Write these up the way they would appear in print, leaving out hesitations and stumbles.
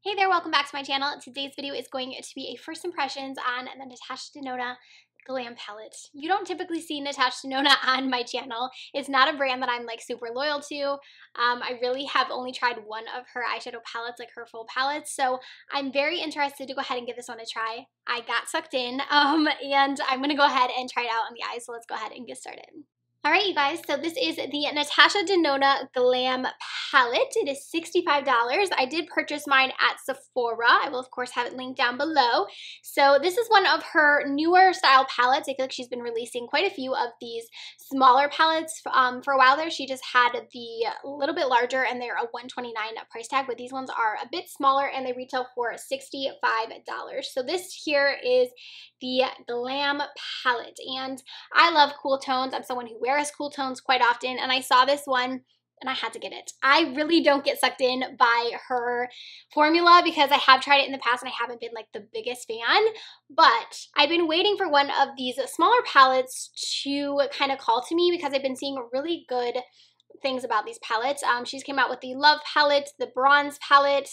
Hey there, welcome back to my channel. Today's video is going to be a first impressions on the Natasha Denona Glam Palette. You don't typically see Natasha Denona on my channel. It's not a brand that I'm like super loyal to. I really have only tried one of her eyeshadow palettes, like her full palettes, so I'm very interested to go ahead and give this one a try. I got sucked in, and I'm gonna go ahead and try it out on the eyes, so let's go ahead and get started. Alright you guys, so this is the Natasha Denona Glam Palette. It is $65. I did purchase mine at Sephora. I will of course have it linked down below. So this is one of her newer style palettes. I feel like she's been releasing quite a few of these smaller palettes. For a while there, she just had the little bit larger and they're a $129 price tag, but these ones are a bit smaller and they retail for $65. So this here is the Glam Palette, and I love cool tones. I'm someone who wears cool tones quite often, and I saw this one and I had to get it. I really don't get sucked in by her formula because I have tried it in the past and I haven't been like the biggest fan, but I've been waiting for one of these smaller palettes to kind of call to me because I've been seeing really good things about these palettes. She's came out with the Love palette, the Bronze palette.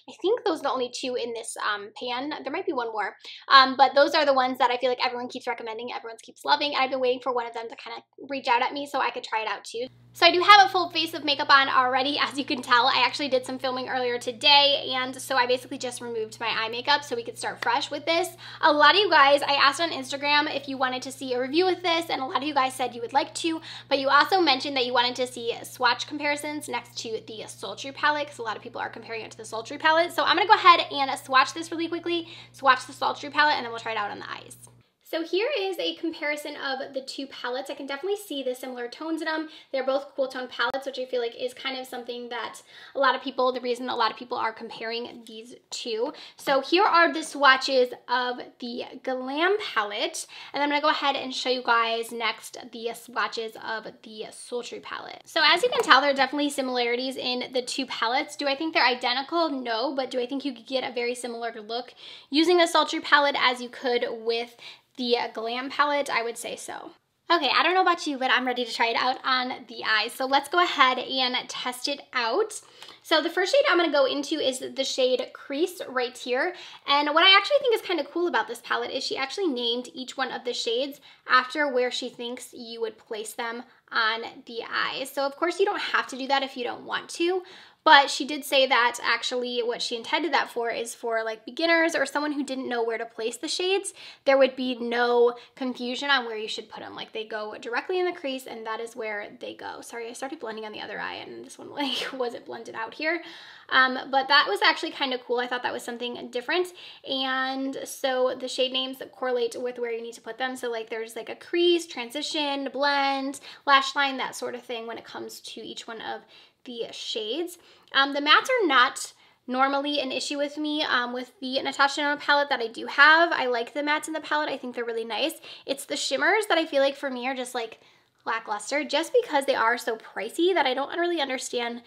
I think those are the only two in this pan. There might be one more, but those are the ones that I feel like everyone keeps recommending, everyone keeps loving, and I've been waiting for one of them to kind of reach out at me so I could try it out too. So I do have a full face of makeup on already, as you can tell. I actually did some filming earlier today, and so I basically just removed my eye makeup so we could start fresh with this. A lot of you guys, I asked on Instagram if you wanted to see a review with this, and a lot of you guys said you would like to, but you also mentioned that you wanted to see swatch comparisons next to the Sultry palette, because a lot of people are comparing it to the Sultry palette. So I'm gonna go ahead and swatch this really quickly, swatch the Sultry palette, and then we'll try it out on the eyes. So here is a comparison of the two palettes. I can definitely see the similar tones in them. They're both cool tone palettes, which I feel like is kind of something that a lot of people, the reason a lot of people are comparing these two. So here are the swatches of the Glam palette, and I'm gonna go ahead and show you guys next the swatches of the Sultry palette. So as you can tell, there are definitely similarities in the two palettes. Do I think they're identical? No, but do I think you could get a very similar look using the Sultry palette as you could with the Glam palette? I would say so. Okay, I don't know about you, but I'm ready to try it out on the eyes. So let's go ahead and test it out. So the first shade I'm going to go into is the shade Crease right here. And what I actually think is kind of cool about this palette is she actually named each one of the shades after where she thinks you would place them on the eyes. So of course you don't have to do that if you don't want to, but she did say that actually what she intended that for is for like beginners or someone who didn't know where to place the shades. There would be no confusion on where you should put them. Like they go directly in the crease and that is where they go. Sorry, I started blending on the other eye and this one like wasn't blended out here. But that was actually kind of cool. I thought that was something different. And so the shade names correlate with where you need to put them. So like there's like a crease, transition, blend, lash line, that sort of thing when it comes to each one of the shades. The mattes are not normally an issue with me with the Natasha Denona palette that I do have. I like the mattes in the palette. I think they're really nice. It's the shimmers that I feel like for me are just like lackluster just because they are so pricey that I don't really understand.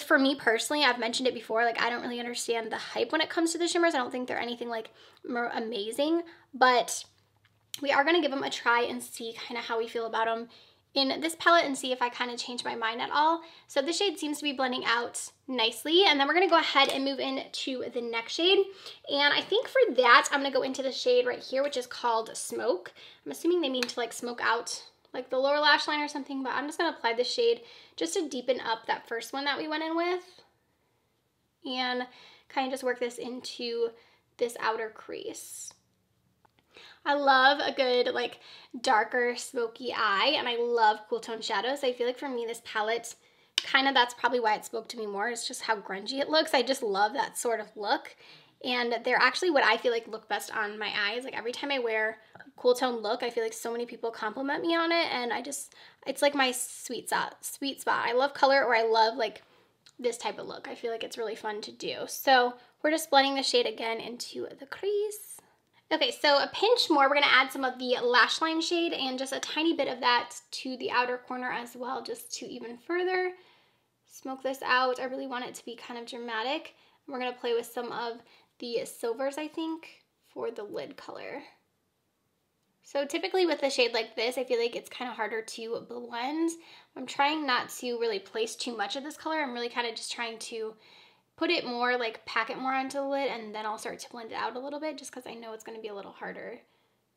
For me personally, I've mentioned it before, like I don't really understand the hype when it comes to the shimmers. I don't think they're anything like amazing, but we are going to give them a try and see kind of how we feel about them in this palette and see if I kind of change my mind at all. So this shade seems to be blending out nicely, and then we're going to go ahead and move into the next shade. And I think for that, I'm going to go into the shade right here, which is called Smoke. I'm assuming they mean to like smoke out like the lower lash line or something, but I'm just going to apply this shade just to deepen up that first one that we went in with and kind of just work this into this outer crease. I love a good like darker smoky eye, and I love cool tone shadows. I feel like for me this palette kind of, that's probably why it spoke to me more. It's just how grungy it looks. I just love that sort of look, and they're actually what I feel like look best on my eyes. Like every time I wear a cool tone look, I feel like so many people compliment me on it, and it's like my sweet spot. I love color, or I love like this type of look. I feel like it's really fun to do. So we're just blending the shade again into the crease. Okay, so a pinch more, we're gonna add some of the lash line shade and just a tiny bit of that to the outer corner as well, just to even further smoke this out. I really want it to be kind of dramatic. We're gonna play with some of the silvers, I think, for the lid color. So typically with a shade like this, I feel like it's kind of harder to blend. I'm trying not to really place too much of this color. I'm really kind of just trying to put it more, like pack it more onto the lid, and then I'll start to blend it out a little bit just because I know it's going to be a little harder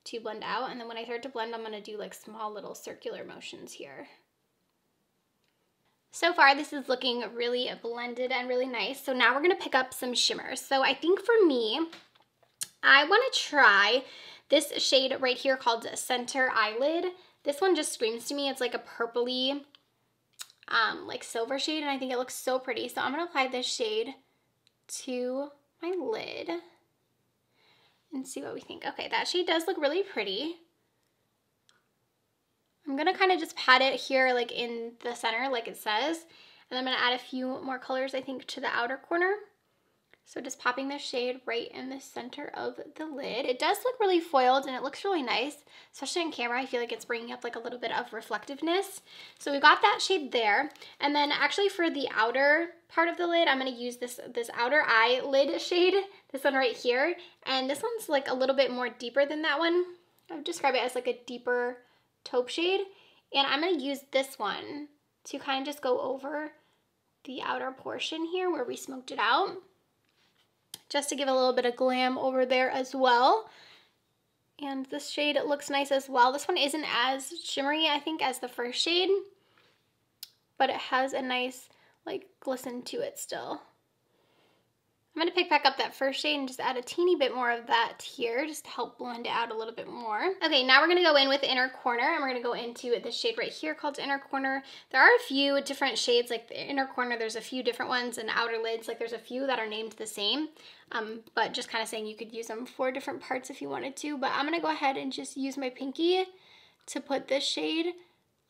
to blend out. And then when I start to blend, I'm going to do like small little circular motions here. So far, this is looking really blended and really nice. So now we're going to pick up some shimmers. So I think for me, I want to try this shade right here called Center Eyelid. This one just screams to me. It's like a purpley, like silver shade, and I think it looks so pretty. So I'm going to apply this shade to my lid and see what we think. Okay, that shade does look really pretty. I'm going to kind of just pat it here like in the center like it says, and I'm going to add a few more colors I think to the outer corner. So just popping this shade right in the center of the lid. It does look really foiled and it looks really nice, especially on camera. I feel like it's bringing up like a little bit of reflectiveness. So we got that shade there. And then actually for the outer part of the lid, I'm going to use this outer eyelid shade, this one right here. And this one's like a little bit more deeper than that one. I would describe it as like a deeper taupe shade. And I'm going to use this one to kind of just go over the outer portion here where we smoked it out, just to give a little bit of glam over there as well. And this shade, it looks nice as well. This one isn't as shimmery, I think, as the first shade, but it has a nice, like, glisten to it still. I'm going to pick back up that first shade and just add a teeny bit more of that here just to help blend it out a little bit more. Okay, now we're going to go in with the inner corner, and we're going to go into this shade right here called Inner Corner. There are a few different shades, like the inner corner, there's a few different ones, and outer lids, like there's a few that are named the same, but just kind of saying you could use them for different parts if you wanted to. But I'm going to go ahead and just use my pinky to put this shade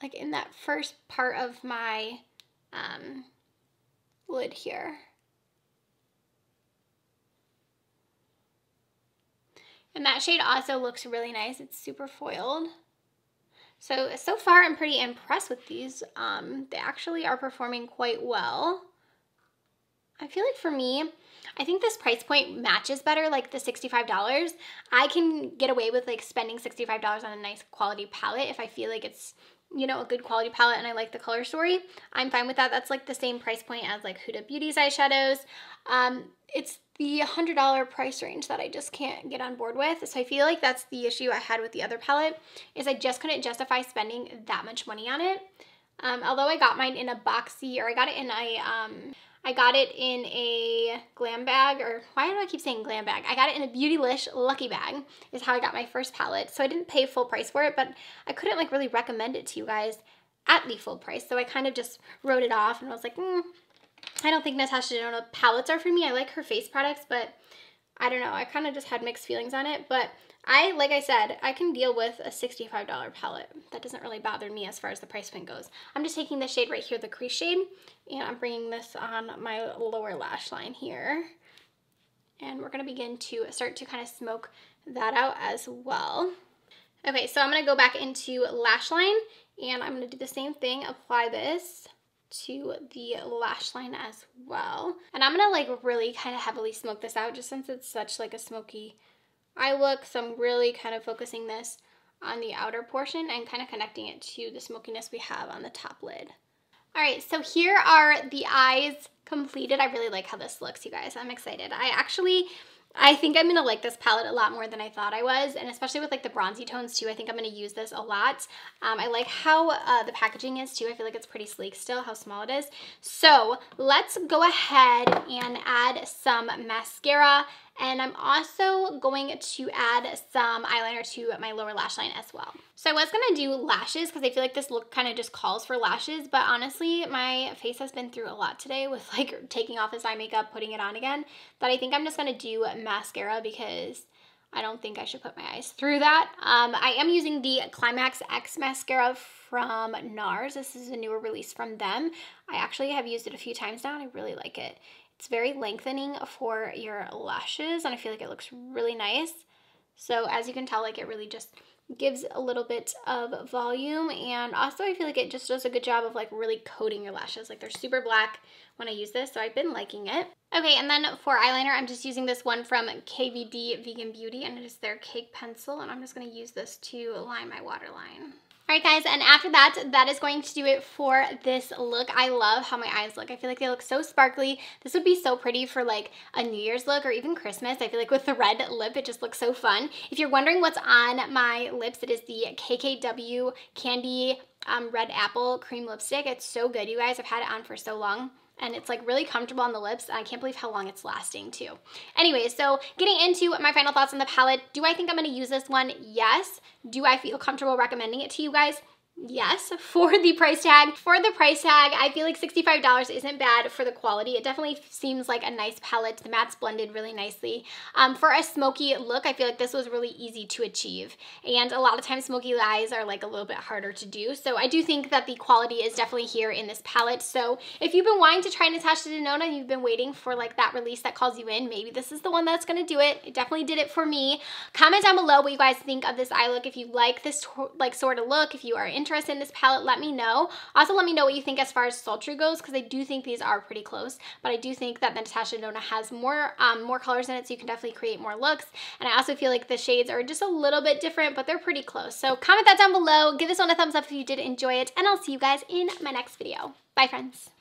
like in that first part of my lid here. And that shade also looks really nice. It's super foiled. So far I'm pretty impressed with these. They actually are performing quite well. I feel like for me, I think this price point matches better, like the $65. I can get away with like spending $65 on a nice quality palette if I feel like it's, you know, a good quality palette and I like the color story. I'm fine with that. That's like the same price point as like Huda Beauty's eyeshadows. It's the $100 price range that I just can't get on board with. So I feel like that's the issue I had with the other palette, is I just couldn't justify spending that much money on it. Although I got mine in a boxy, or I got it in a glam bag, or why do I keep saying glam bag? I got it in a Beautylish lucky bag is how I got my first palette. So I didn't pay full price for it, but I couldn't like really recommend it to you guys at the full price. So I kind of just wrote it off and I was like, I don't think Natasha Denona palettes are for me. I like her face products, but I don't know. I kind of just had mixed feelings on it. But like I said, I can deal with a $65 palette. That doesn't really bother me as far as the price point goes. I'm just taking this shade right here, the Crease shade, and I'm bringing this on my lower lash line here. And we're going to begin to start to kind of smoke that out as well. Okay, so I'm going to go back into lash line, and I'm going to do the same thing, apply this to the lash line as well. And I'm gonna like really kind of heavily smoke this out just since it's such like a smoky eye look. So I'm really kind of focusing this on the outer portion and kind of connecting it to the smokiness we have on the top lid. All right, so here are the eyes completed. I really like how this looks, you guys. I'm excited. I think I'm gonna like this palette a lot more than I thought I was, and especially with like the bronzy tones too. I think I'm gonna use this a lot. I like how the packaging is too. I feel like it's pretty sleek still, how small it is. So let's go ahead and add some mascara, and I'm also going to add some eyeliner to my lower lash line as well. So I was gonna do lashes because I feel like this look kind of just calls for lashes, but honestly, my face has been through a lot today with like taking off this eye makeup, putting it on again, that I think I'm just gonna do mascara because I don't think I should put my eyes through that. I am using the Climax X mascara from Nars. This is a newer release from them. I actually have used it a few times now and I really like it. It's very lengthening for your lashes and I feel like it looks really nice. So as you can tell, like it really just gives a little bit of volume, and also I feel like it just does a good job of like really coating your lashes. Like they're super black when I use this, so I've been liking it. Okay, and then for eyeliner, I'm just using this one from KVD Vegan Beauty, and it is their Cake Pencil, and I'm just gonna use this to line my waterline. Alright guys, and after that, that is going to do it for this look. I love how my eyes look. I feel like they look so sparkly. This would be so pretty for like a New Year's look or even Christmas. I feel like with the red lip, it just looks so fun. If you're wondering what's on my lips, it is the KKW Candy Red Apple Cream Lipstick. It's so good, you guys. I've had it on for so long. And it's like really comfortable on the lips, and I can't believe how long it's lasting too. Anyway, so getting into my final thoughts on the palette, do I think I'm gonna use this one? Yes. Do I feel comfortable recommending it to you guys? Yes, for the price tag. For the price tag, I feel like $65 isn't bad for the quality. It definitely seems like a nice palette. The matte's blended really nicely. For a smoky look, I feel like this was really easy to achieve. And a lot of times smoky eyes are like a little bit harder to do. So I do think that the quality is definitely here in this palette. So if you've been wanting to try Natasha Denona and you've been waiting for like that release that calls you in, maybe this is the one that's gonna do it. It definitely did it for me. Comment down below what you guys think of this eye look. If you like this like sort of look, if you are interested in this palette, let me know. Also, let me know what you think as far as sultry goes, because I do think these are pretty close, but I do think that the Natasha Denona has more colors in it, so you can definitely create more looks. And I also feel like the shades are just a little bit different, but they're pretty close. So comment that down below. Give this one a thumbs up if you did enjoy it, and I'll see you guys in my next video. Bye, friends.